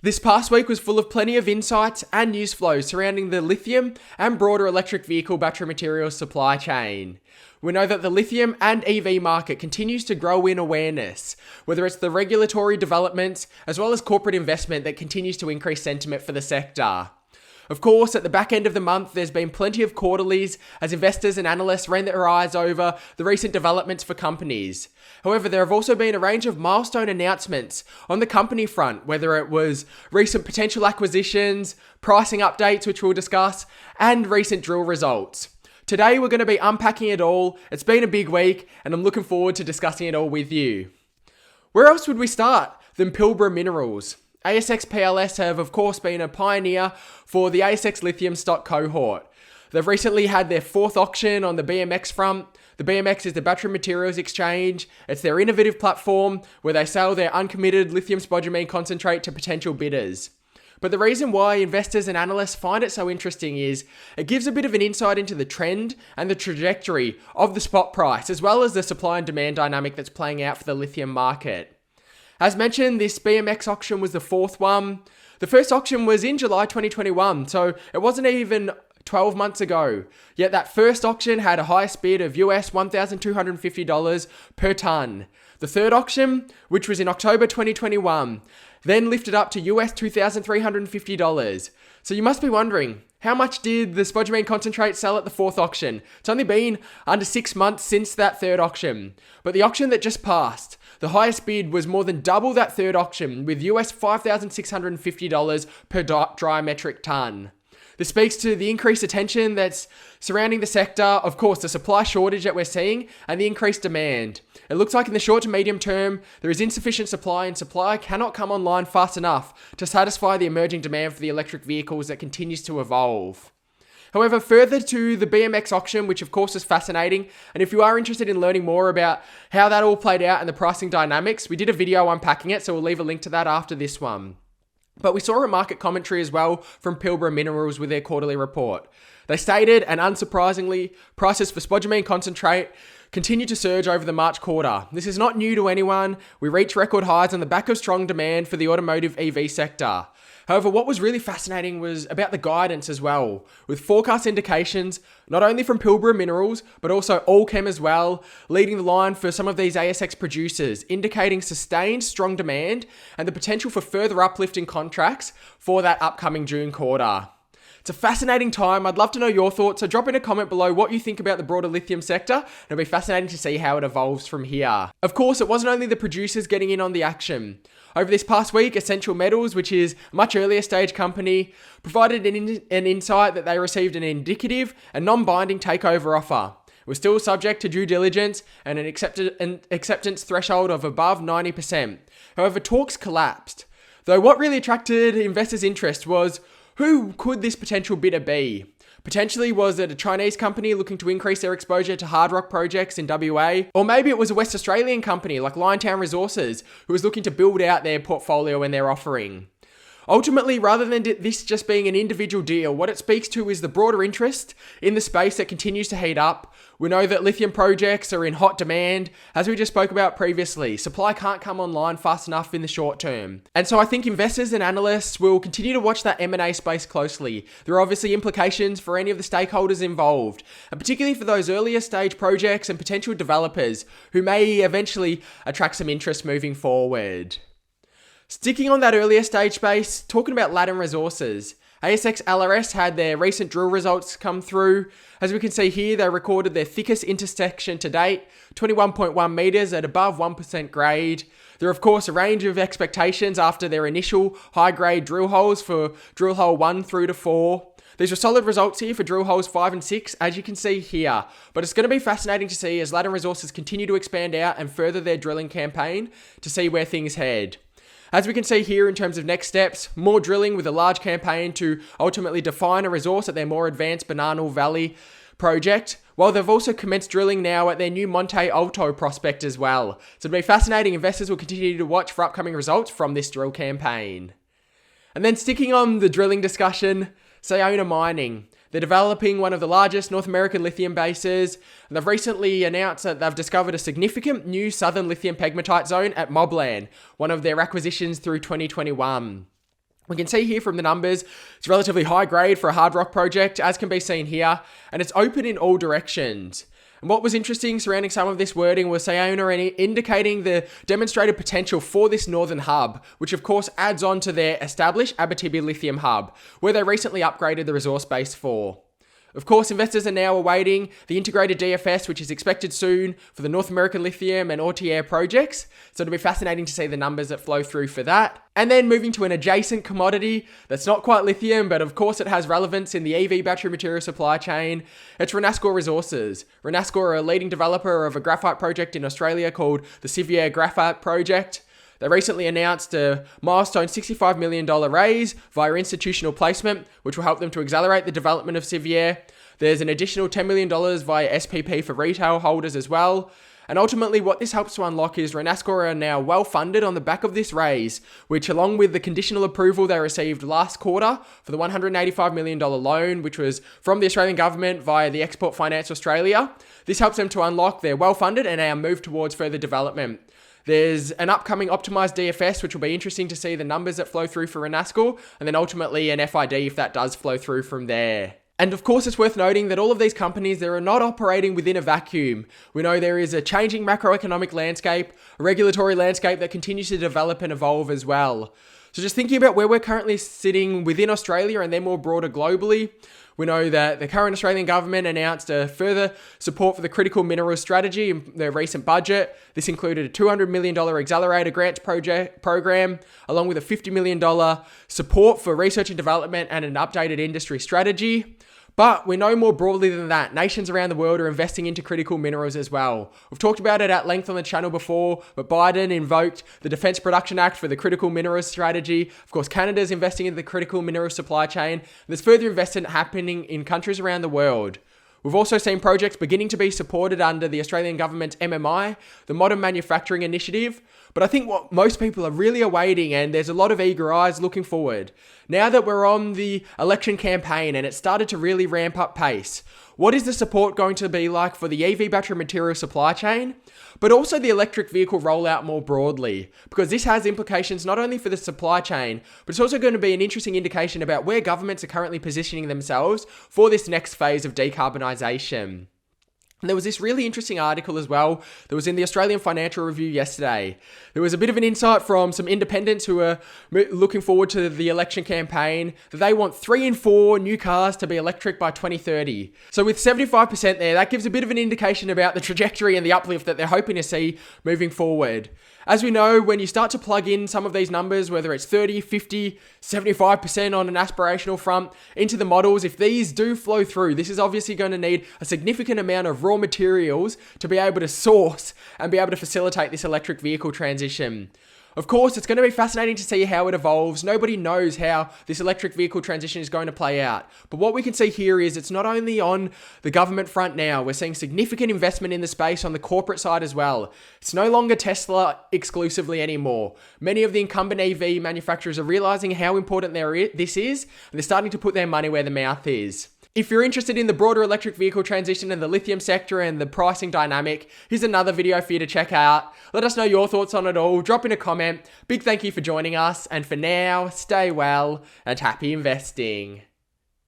This past week was full of plenty of insights and news flow surrounding the lithium and broader electric vehicle battery materials supply chain. We know that the lithium and EV market continues to grow in awareness, whether it's the regulatory developments as well as corporate investment that continues to increase sentiment for the sector. Of course, at the back end of the month, there's been plenty of quarterlies as investors and analysts ran their eyes over the recent developments for companies. However, there have also been a range of milestone announcements on the company front, whether it was recent potential acquisitions, pricing updates, which we'll discuss, and recent drill results. Today, we're going to be unpacking it all. It's been a big week, and I'm looking forward to discussing it all with you. Where else would we start than Pilbara Minerals? ASX PLS have, of course, been a pioneer for the ASX Lithium Stock cohort. They've recently had their fourth auction on the BMX front. The BMX is the Battery Materials Exchange. It's their innovative platform where they sell their uncommitted Lithium Spodumene Concentrate to potential bidders. But the reason why investors and analysts find it so interesting is it gives a bit of an insight into the trend and the trajectory of the spot price, as well as the supply and demand dynamic that's playing out for the lithium market. As mentioned, this BMX auction was the fourth one. The first auction was in July 2021, so it wasn't even 12 months ago. Yet that first auction had a highest bid of US $1,250 per tonne. The third auction, which was in October 2021, then lifted up to US $2,350. So you must be wondering, how much did the spodumene concentrate sell at the fourth auction? It's only been under 6 months since that third auction. But the auction that just passed, the highest bid was more than double that third auction with US $5,650 per dry metric tonne. This speaks to the increased attention that's surrounding the sector, of course, the supply shortage that we're seeing, and the increased demand. It looks like in the short to medium term, there is insufficient supply and supply cannot come online fast enough to satisfy the emerging demand for the electric vehicles that continues to evolve. However, further to the BMX auction, which of course is fascinating, and if you are interested in learning more about how that all played out and the pricing dynamics, we did a video unpacking it, so we'll leave a link to that after this one. But we saw a market commentary as well from Pilbara Minerals with their quarterly report. They stated, and unsurprisingly, prices for spodumene concentrate continue to surge over the March quarter. This is not new to anyone. We reached record highs on the back of strong demand for the automotive EV sector. However, what was really fascinating was about the guidance as well, with forecast indications not only from Pilbara Minerals, but also Allchem as well, leading the line for some of these ASX producers, indicating sustained strong demand and the potential for further uplift in contracts for that upcoming June quarter. It's a fascinating time. I'd love to know your thoughts, so drop in a comment below what you think about the broader lithium sector. It'll be fascinating to see how it evolves from here. Of course, it wasn't only the producers getting in on the action. Over this past week, Essential Metals, which is a much earlier stage company, provided an insight that they received an indicative and non-binding takeover offer. It was still subject to due diligence and an acceptance threshold of above 90%. However, talks collapsed. Though what really attracted investors' interest was who could this potential bidder be? Potentially, was it a Chinese company looking to increase their exposure to hard rock projects in WA? Or maybe it was a West Australian company like Renascor Resources who was looking to build out their portfolio and their offering. Ultimately, rather than this just being an individual deal, what it speaks to is the broader interest in the space that continues to heat up. We know that lithium projects are in hot demand, as we just spoke about previously. Supply can't come online fast enough in the short term. And so I think investors and analysts will continue to watch that M&A space closely. There are obviously implications for any of the stakeholders involved, and particularly for those earlier stage projects and potential developers who may eventually attract some interest moving forward. Sticking on that earlier stage space, talking about Ladin Resources. ASX LRS had their recent drill results come through. As we can see here, they recorded their thickest intersection to date, 21.1 metres at above 1% grade. There are of course a range of expectations after their initial high-grade drill holes for drill hole 1 through to 4. These were solid results here for drill holes 5 and 6, as you can see here. But it's going to be fascinating to see as Ladin Resources continue to expand out and further their drilling campaign to see where things head. As we can see here in terms of next steps, more drilling with a large campaign to ultimately define a resource at their more advanced Bananal Valley project, while they've also commenced drilling now at their new Monte Alto prospect as well. So it'll be fascinating. Investors will continue to watch for upcoming results from this drill campaign. And then sticking on the drilling discussion, Sayona Mining. They're developing one of the largest North American lithium bases, and they've recently announced that they've discovered a significant new southern lithium pegmatite zone at Moblan, one of their acquisitions through 2021. We can see here from the numbers, it's relatively high grade for a hard rock project, as can be seen here, and it's open in all directions. And what was interesting surrounding some of this wording was Sayona indicating the demonstrated potential for this northern hub, which of course adds on to their established Abitibi lithium hub, where they recently upgraded the resource base for. Of course, investors are now awaiting the integrated DFS, which is expected soon for the North American Lithium and Ortier projects. So it'll be fascinating to see the numbers that flow through for that. And then moving to an adjacent commodity that's not quite lithium, but of course it has relevance in the EV battery material supply chain. It's Renascor Resources. Renascor are a leading developer of a graphite project in Australia called the Sevier Graphite Project. They recently announced a milestone $65 million raise via institutional placement, which will help them to accelerate the development of Sevier. There's an additional $10 million via SPP for retail holders as well. And ultimately, what this helps to unlock is Renascor are now well funded on the back of this raise, which along with the conditional approval they received last quarter for the $185 million loan, which was from the Australian government via the Export Finance Australia, this helps them to unlock their well funded and now move towards further development. There's an upcoming optimized DFS, which will be interesting to see the numbers that flow through for Renascor, and then ultimately an FID if that does flow through from there. And of course, it's worth noting that all of these companies, they are not operating within a vacuum. We know there is a changing macroeconomic landscape, a regulatory landscape that continues to develop and evolve as well. So just thinking about where we're currently sitting within Australia and then more broader globally, we know that the current Australian government announced a further support for the critical minerals strategy in their recent budget. This included a $200 million accelerator grants program, along with a $50 million support for research and development and an updated industry strategy. But we know more broadly than that, nations around the world are investing into critical minerals as well. We've talked about it at length on the channel before, but Biden invoked the Defence Production Act for the critical minerals strategy. Of course, Canada's investing in the critical minerals supply chain. There's further investment happening in countries around the world. We've also seen projects beginning to be supported under the Australian government's MMI, the Modern Manufacturing Initiative. But I think what most people are really awaiting, and there's a lot of eager eyes looking forward, now that we're on the election campaign and it started to really ramp up pace, what is the support going to be like for the EV battery material supply chain, but also the electric vehicle rollout more broadly? Because this has implications not only for the supply chain, but it's also going to be an interesting indication about where governments are currently positioning themselves for this next phase of decarbonisation. And there was this really interesting article as well that was in the Australian Financial Review yesterday. There was a bit of an insight from some independents who are looking forward to the election campaign that they want 3 in 4 new cars to be electric by 2030. So with 75% there, that gives a bit of an indication about the trajectory and the uplift that they're hoping to see moving forward. As we know, when you start to plug in some of these numbers, whether it's 30, 50, 75% on an aspirational front into the models, if these do flow through, this is obviously going to need a significant amount of raw materials to be able to source and be able to facilitate this electric vehicle transition. Of course, it's going to be fascinating to see how it evolves. Nobody knows how this electric vehicle transition is going to play out. But what we can see here is it's not only on the government front now, we're seeing significant investment in the space on the corporate side as well. It's no longer Tesla exclusively anymore. Many of the incumbent EV manufacturers are realizing how important this is, and they're starting to put their money where the mouth is. If you're interested in the broader electric vehicle transition and the lithium sector and the pricing dynamic, here's another video for you to check out. Let us know your thoughts on it all. Drop in a comment. Big thank you for joining us. And for now, stay well and happy investing.